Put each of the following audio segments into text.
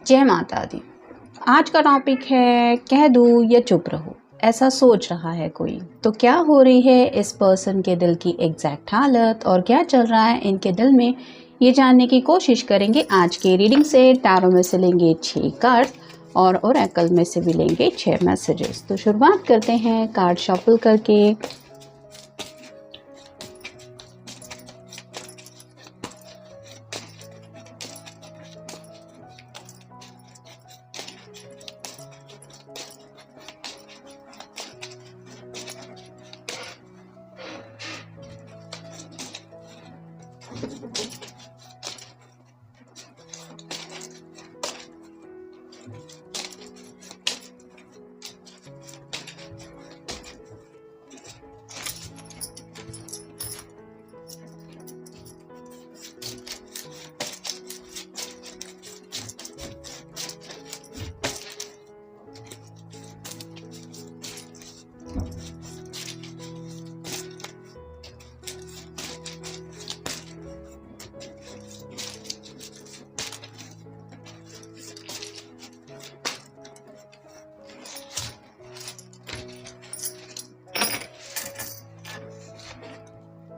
जय माता दी। आज का टॉपिक है कह दूँ या चुप रहूँ। ऐसा सोच रहा है कोई, तो क्या हो रही है इस पर्सन के दिल की एग्जैक्ट हालत और क्या चल रहा है इनके दिल में, ये जानने की कोशिश करेंगे आज के रीडिंग से। टैरो में से लेंगे 6 कार्ड और ओरेकल में से भी लेंगे 6 मैसेजेस। तो शुरुआत करते हैं कार्ड शफल करके।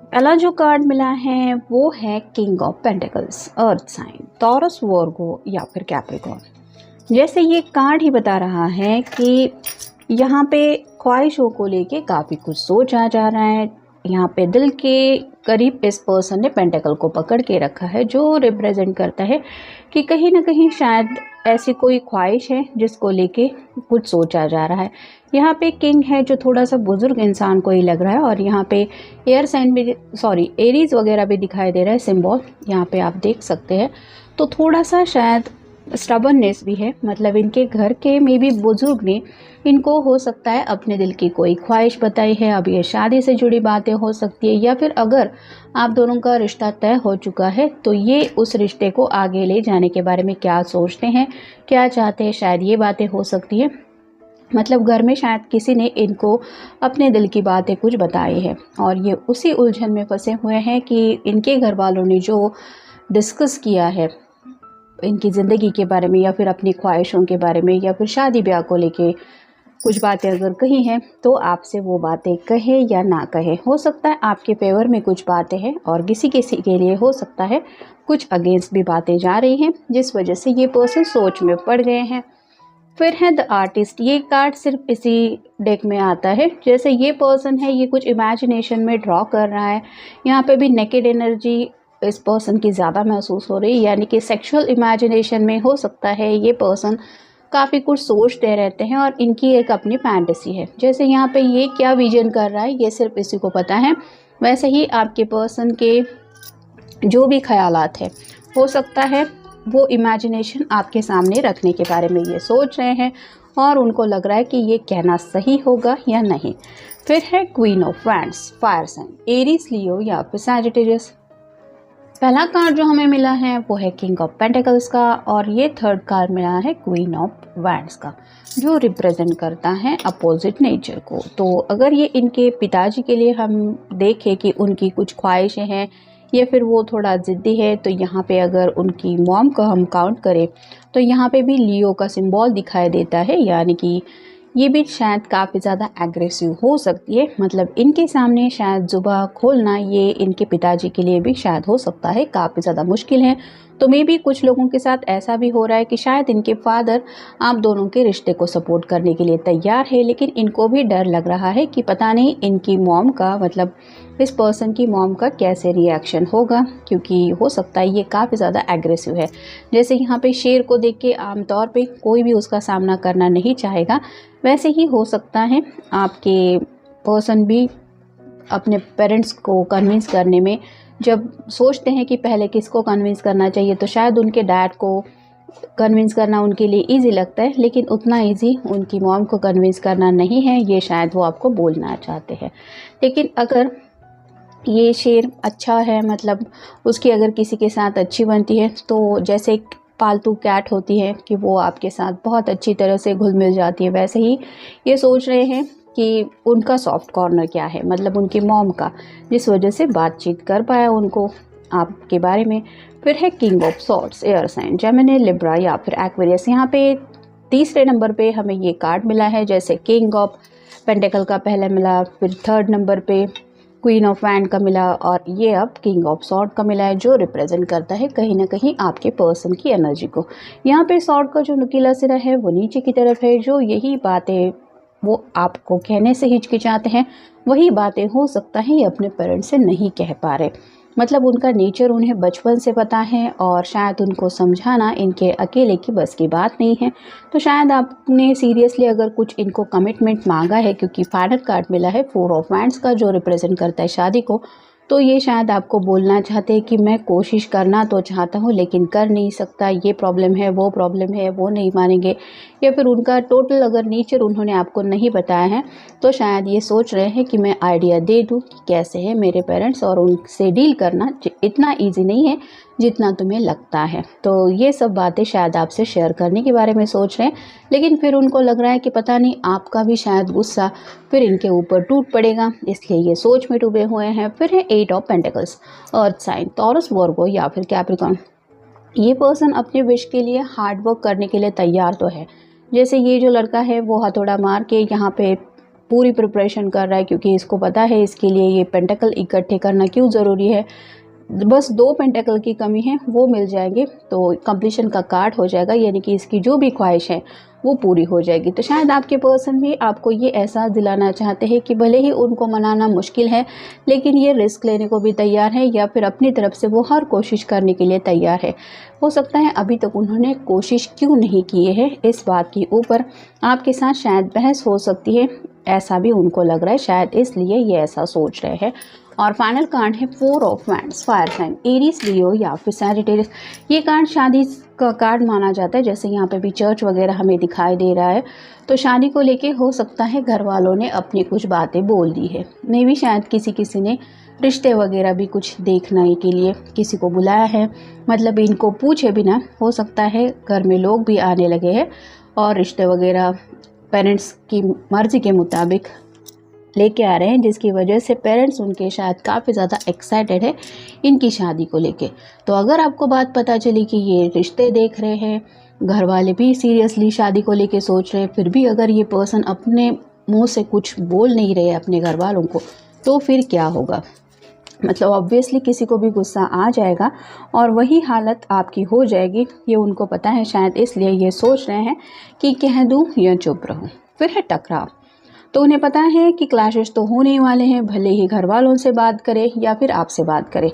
पहला जो कार्ड मिला है वो है king of pentacles, earth sign, Taurus, Virgo या फिर कैप्रिकॉर्न। जैसे ये कार्ड ही बता रहा है कि यहाँ पे ख्वाहिशों को लेके काफ़ी कुछ सोचा जा रहा है। यहाँ पे दिल के करीब इस पर्सन ने पेंटिकल को पकड़ के रखा है, जो रिप्रेजेंट करता है कि कहीं ना कहीं शायद ऐसी कोई ख्वाहिश है जिसको लेके कुछ सोचा जा रहा है। यहाँ पे किंग है जो थोड़ा सा बुजुर्ग इंसान को ही लग रहा है, और यहाँ पे एयर साइन भी एरीज वगैरह भी दिखाई दे रहा है सिंबल, यहाँ पे आप देख सकते हैं। तो थोड़ा सा शायद स्टबर्ननेस भी है, मतलब इनके घर के में भी बुजुर्ग ने इनको हो सकता है अपने दिल की कोई ख्वाहिश बताई है। अब ये शादी से जुड़ी बातें हो सकती है, या फिर अगर आप दोनों का रिश्ता तय हो चुका है तो ये उस रिश्ते को आगे ले जाने के बारे में क्या सोचते हैं, क्या चाहते हैं, शायद ये बातें हो सकती है। मतलब घर में शायद किसी ने इनको अपने दिल की बातें कुछ बताई है, और ये उसी उलझन में फंसे हुए हैं कि इनके घर वालों ने जो डिस्कस किया है इनकी ज़िंदगी के बारे में, या फिर अपनी ख्वाहिशों के बारे में, या फिर शादी ब्याह को लेके कुछ बातें अगर कही हैं, तो आपसे वो बातें कहे या ना कहे। हो सकता है आपके फेवर में कुछ बातें हैं, और किसी किसी के लिए हो सकता है कुछ अगेंस्ट भी बातें जा रही हैं, जिस वजह से ये पर्सन सोच में पड़ गए हैं। फिर है द आर्टिस्ट। ये कार्ड सिर्फ इसी डेक में आता है। जैसे ये पर्सन है, ये कुछ इमेजिनेशन में ड्रॉ कर रहा है। यहाँ पे भी नेकेड एनर्जी इस पर्सन की ज़्यादा महसूस हो रही है, यानी कि सेक्सुअल इमेजिनेशन में हो सकता है ये पर्सन काफ़ी कुछ सोचते रहते हैं, और इनकी एक अपनी फैंटेसी है। जैसे यहाँ पे ये क्या विजन कर रहा है ये सिर्फ इसी को पता है। वैसे ही आपके पर्सन के जो भी ख्यालात है, हो सकता है वो इमेजिनेशन आपके सामने रखने के बारे में ये सोच रहे हैं, और उनको लग रहा है कि ये कहना सही होगा या नहीं। फिर है queen of wands, fire sign, Aries, Leo या फिर सैजिटेरियस। पहला कार्ड जो हमें मिला है वो है किंग ऑफ पेंटिकल्स का, और ये थर्ड कार्ड मिला है क्वीन ऑफ वैंड्स का, जो रिप्रेजेंट करता है अपोजिट नेचर को। तो अगर ये इनके पिताजी के लिए हम देखें कि उनकी कुछ ख्वाहिशें हैं, या फिर वो थोड़ा ज़िद्दी है, तो यहाँ पे अगर उनकी मॉम को हम काउंट करें तो यहाँ पे भी लियो का सिंबल दिखाई देता है, यानी कि ये भी शायद काफ़ी ज़्यादा एग्रेसिव हो सकती है। मतलब इनके सामने शायद जुबान खोलना ये इनके पिताजी के लिए भी शायद हो सकता है काफ़ी ज़्यादा मुश्किल है। तो मे भी कुछ लोगों के साथ ऐसा भी हो रहा है कि शायद इनके फादर आप दोनों के रिश्ते को सपोर्ट करने के लिए तैयार है, लेकिन इनको भी डर लग रहा है कि पता नहीं इनकी मॉम का, मतलब इस पर्सन की मॉम का कैसे रिएक्शन होगा, क्योंकि हो सकता है ये काफ़ी ज़्यादा एग्रेसिव है। जैसे यहाँ पे शेर को देख के आमतौर पे कोई भी उसका सामना करना नहीं चाहेगा, वैसे ही हो सकता है आपके पर्सन भी अपने पेरेंट्स को कन्विंस करने में जब सोचते हैं कि पहले किसको कन्विंस करना चाहिए, तो शायद उनके डैड को कन्विंस करना उनके लिए इजी लगता है, लेकिन उतना इजी उनकी मॉम को कन्विंस करना नहीं है, ये शायद वो आपको बोलना चाहते हैं। लेकिन अगर ये शेर अच्छा है, मतलब उसकी अगर किसी के साथ अच्छी बनती है, तो जैसे एक पालतू कैट होती है कि वो आपके साथ बहुत अच्छी तरह से घुल मिल जाती है, वैसे ही ये सोच रहे हैं कि उनका सॉफ्ट कॉर्नर क्या है, मतलब उनकी मॉम का, जिस वजह से बातचीत कर पाया उनको आपके बारे में। फिर है king of swords, air sign, Gemini, Libra या फिर एक्वेरियस। यहाँ पे तीसरे नंबर पे हमें ये कार्ड मिला है, जैसे किंग ऑफ पेंटिकल का पहले मिला, फिर थर्ड नंबर पे क्वीन ऑफ वैंड का मिला, और ये अब किंग ऑफ सॉर्ड का मिला है, जो रिप्रेजेंट करता है कहीं ना कहीं आपके पर्सन की एनर्जी को। यहाँ पे सॉर्ड का जो नुकीला सिरा है वो नीचे की तरफ है, जो यही बातें वो आपको कहने से हिचकिचाते हैं, वही बातें हो सकता है ये अपने पेरेंट्स से नहीं कह पा रहे। मतलब उनका नेचर उन्हें बचपन से पता है और शायद उनको समझाना इनके अकेले की बस की बात नहीं है। तो शायद आपने सीरियसली अगर कुछ इनको कमिटमेंट मांगा है, क्योंकि फाइनल कार्ड मिला है 4 ऑफ वैंड्स का, जो रिप्रेजेंट करता है शादी को, तो ये शायद आपको बोलना चाहते हैं कि मैं कोशिश करना तो चाहता हूँ लेकिन कर नहीं सकता, ये प्रॉब्लम है, वो नहीं मानेंगे। या फिर उनका टोटल अगर नेचर उन्होंने आपको नहीं बताया है, तो शायद ये सोच रहे हैं कि मैं आइडिया दे दूँ कि कैसे है मेरे पेरेंट्स, और उनसे डील करना इतना ईजी नहीं है जितना तुम्हें लगता है। तो ये सब बातें शायद आपसे शेयर करने के बारे में सोच रहे हैं, लेकिन फिर उनको लग रहा है कि पता नहीं आपका भी शायद गुस्सा फिर इनके ऊपर टूट पड़ेगा, इसलिए ये सोच में डूबे हुए हैं। फिर है 8 of pentacles, earth sign, Taurus, Virgo या फिर कैप्रिकॉर्न। ये पर्सन अपने विश के लिए हार्ड वर्क करने के लिए तैयार तो है, जैसे ये जो लड़का है वो हथौड़ा मार के यहाँ पे पूरी प्रिपरेशन कर रहा है, क्योंकि इसको पता है इसके लिए ये पेंटिकल इकट्ठे करना क्यों ज़रूरी है। बस 2 पेंटिकल की कमी है, वो मिल जाएंगे तो कंप्लीशन का कार्ड हो जाएगा, यानी कि इसकी जो भी ख्वाहिश है वो पूरी हो जाएगी। तो शायद आपके पर्सन भी आपको ये एहसास दिलाना चाहते हैं कि भले ही उनको मनाना मुश्किल है, लेकिन ये रिस्क लेने को भी तैयार है, या फिर अपनी तरफ से वो हर कोशिश करने के लिए तैयार है। हो सकता है अभी तक उन्होंने कोशिश क्यों नहीं की है, इस बात के ऊपर आपके साथ शायद बहस हो सकती है, ऐसा भी उनको लग रहा है, शायद इसलिए ये ऐसा सोच रहे हैं। और फाइनल कार्ड है 4 of wands, fire sign, Aries, Leo या फिर सैजिटेरियस। ये कार्ड शादी का कार्ड माना जाता है, जैसे यहाँ पे भी चर्च वगैरह हमें दिखाई दे रहा है। तो शादी को लेके हो सकता है घर वालों ने अपनी कुछ बातें बोल दी है, मे भी शायद किसी ने रिश्ते वगैरह भी कुछ देखने के लिए किसी को बुलाया है, मतलब इनको पूछे बिना हो सकता है घर में लोग भी आने लगे हैं और रिश्ते वगैरह पेरेंट्स की मर्ज़ी के मुताबिक लेके आ रहे हैं, जिसकी वजह से पेरेंट्स उनके शायद काफ़ी ज़्यादा एक्साइटेड है इनकी शादी को लेके। तो अगर आपको बात पता चली कि ये रिश्ते देख रहे हैं, घर वाले भी सीरियसली शादी को लेके सोच रहे हैं, फिर भी अगर ये पर्सन अपने मुंह से कुछ बोल नहीं रहे अपने घर वालों को, तो फिर क्या होगा। मतलब ऑब्वियसली किसी को भी गुस्सा आ जाएगा और वही हालत आपकी हो जाएगी, ये उनको पता है, शायद इसलिए ये सोच रहे हैं कि कह दूँ या चुप रहूँ। फिर है टकराव, तो उन्हें पता है कि क्लैशेस तो होने ही वाले हैं, भले ही घर वालों से बात करें या फिर आपसे बात करें,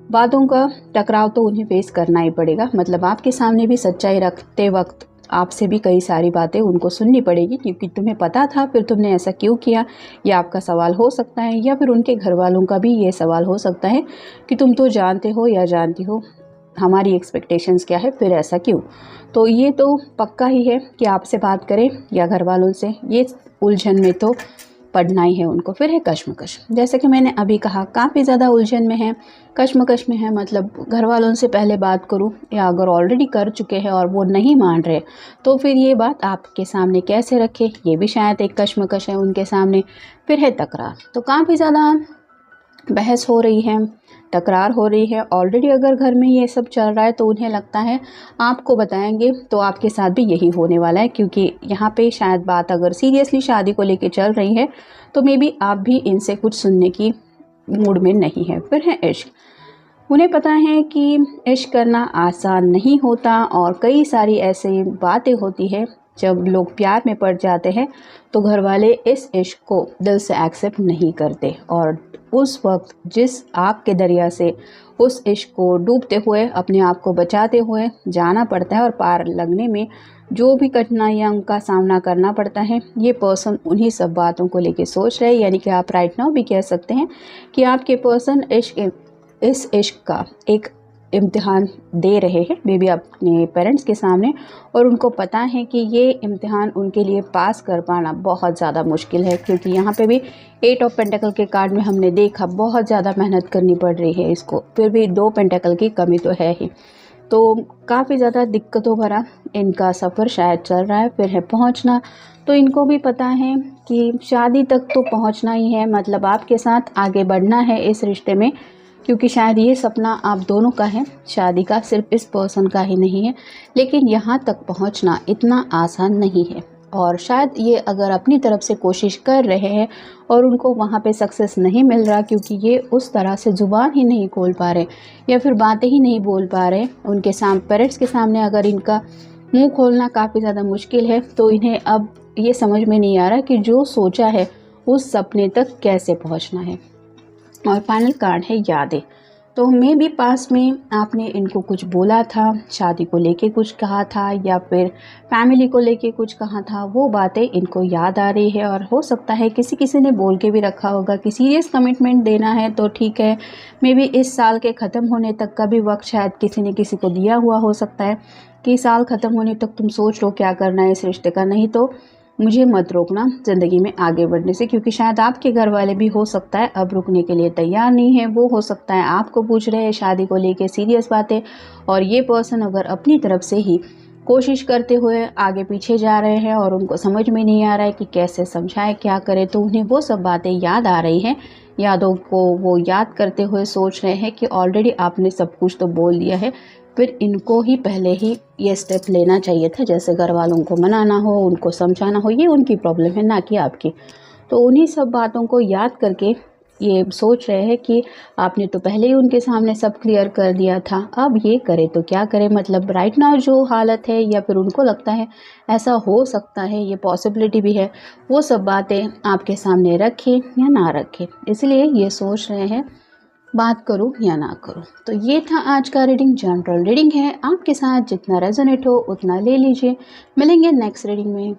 बातों का टकराव तो उन्हें फेस करना ही पड़ेगा। मतलब आपके सामने भी सच्चाई रखते वक्त आपसे भी कई सारी बातें उनको सुननी पड़ेगी, क्योंकि तुम्हें पता था फिर तुमने ऐसा क्यों किया, यह आपका सवाल हो सकता है, या फिर उनके घर वालों का भी ये सवाल हो सकता है कि तुम तो जानते हो या जानती हो हमारी एक्सपेक्टेशंस क्या है, फिर ऐसा क्यों। तो ये तो पक्का ही है कि आपसे बात करें या घर वालों से, ये उलझन में तो पढ़ना ही है उनको। फिर है कश्मकश, जैसे कि मैंने अभी कहा काफ़ी ज़्यादा उलझन में है, कश्मकश में है। मतलब घर वालों से पहले बात करूं, या अगर ऑलरेडी कर चुके हैं और वो नहीं मान रहे, तो फिर ये बात आपके सामने कैसे रखें, ये भी शायद एक कश्मकश है उनके सामने। फिर है तकरार, तो काफ़ी ज़्यादा बहस हो रही है, तकरार हो रही है ऑलरेडी। अगर घर में ये सब चल रहा है तो उन्हें लगता है आपको बताएंगे तो आपके साथ भी यही होने वाला है, क्योंकि यहाँ पे शायद बात अगर सीरियसली शादी को लेके चल रही है तो मे बी आप भी इनसे कुछ सुनने की मूड में नहीं है। फिर है इश्क, उन्हें पता है कि इश्क करना आसान नहीं होता और कई सारी ऐसी बातें होती है, जब लोग प्यार में पड़ जाते हैं तो घर वाले इस इश्क को दिल से एक्सेप्ट नहीं करते, और उस वक्त जिस आग के दरिया से उस इश्क को डूबते हुए अपने आप को बचाते हुए जाना पड़ता है और पार लगने में जो भी कठिनाइयाँ का सामना करना पड़ता है, ये पर्सन उन्हीं सब बातों को लेके सोच रहे हैं। यानी कि आप राइट नाउ भी कह सकते हैं कि आपके पर्सन इस इश्क का एक इम्तिहान दे रहे हैं, मे बी अपने पेरेंट्स के सामने, और उनको पता है कि ये इम्तिहान उनके लिए पास कर पाना बहुत ज़्यादा मुश्किल है, क्योंकि यहाँ पे भी 8 ऑफ पेंटिकल के कार्ड में हमने देखा बहुत ज़्यादा मेहनत करनी पड़ रही है इसको, फिर भी 2 पेंटिकल की कमी तो है ही, तो काफ़ी ज़्यादा दिक्कतों भरा इनका सफ़र शायद चल रहा है। फिर है पहुँचना, तो इनको भी पता है कि शादी तक तो पहुँचना ही है, मतलब आपके साथ आगे बढ़ना है इस रिश्ते में, क्योंकि शायद ये सपना आप दोनों का है, शादी का, सिर्फ इस पर्सन का ही नहीं है। लेकिन यहाँ तक पहुँचना इतना आसान नहीं है और शायद ये अगर अपनी तरफ से कोशिश कर रहे हैं और उनको वहाँ पे सक्सेस नहीं मिल रहा, क्योंकि ये उस तरह से ज़ुबान ही नहीं खोल पा रहे या फिर बातें ही नहीं बोल पा रहे उनके पेरेंट्स के सामने। अगर इनका मुंह खोलना काफ़ी ज़्यादा मुश्किल है तो इन्हें अब ये समझ में नहीं आ रहा कि जो सोचा है उस सपने तक कैसे पहुँचना है। और फाइनल कार्ड है यादें। तो मे भी पास में आपने इनको कुछ बोला था, शादी को लेके कुछ कहा था या फिर फैमिली को लेके कुछ कहा था, वो बातें इनको याद आ रही है। और हो सकता है किसी किसी ने बोल के भी रखा होगा कि सीरियस कमिटमेंट देना है तो ठीक है, मे भी इस साल के ख़त्म होने तक का भी वक्त शायद किसी ने किसी को दिया हुआ हो सकता है कि साल ख़त्म होने तक तुम सोच लो क्या करना है इस रिश्ते का, नहीं तो मुझे मत रोकना ज़िंदगी में आगे बढ़ने से। क्योंकि शायद आपके घर वाले भी हो सकता है अब रुकने के लिए तैयार नहीं है। वो हो सकता है आपको पूछ रहे हैं शादी को लेके सीरियस बातें, और ये पर्सन अगर अपनी तरफ से ही कोशिश करते हुए आगे पीछे जा रहे हैं और उनको समझ में नहीं आ रहा है कि कैसे समझाएं, क्या करें, तो उन्हें वो सब बातें याद आ रही हैं। यादों को वो याद करते हुए सोच रहे हैं कि ऑलरेडी आपने सब कुछ तो बोल दिया है, फिर इनको ही पहले ही ये स्टेप लेना चाहिए था। जैसे घर वालों को मनाना हो, उनको समझाना हो, ये उनकी प्रॉब्लम है ना कि आपकी। तो उन्हीं सब बातों को याद करके ये सोच रहे हैं कि आपने तो पहले ही उनके सामने सब क्लियर कर दिया था, अब ये करे तो क्या करे। मतलब राइट नाउ जो हालत है या फिर उनको लगता है ऐसा हो सकता है, ये पॉसिबिलिटी भी है, वो सब बातें आपके सामने रखें या ना रखें, इसलिए ये सोच रहे हैं बात करूं या ना करूं। तो ये था आज का रीडिंग, जनरल रीडिंग है, आपके साथ जितना रेजोनेट हो उतना ले लीजिए। मिलेंगे नेक्स्ट रीडिंग में।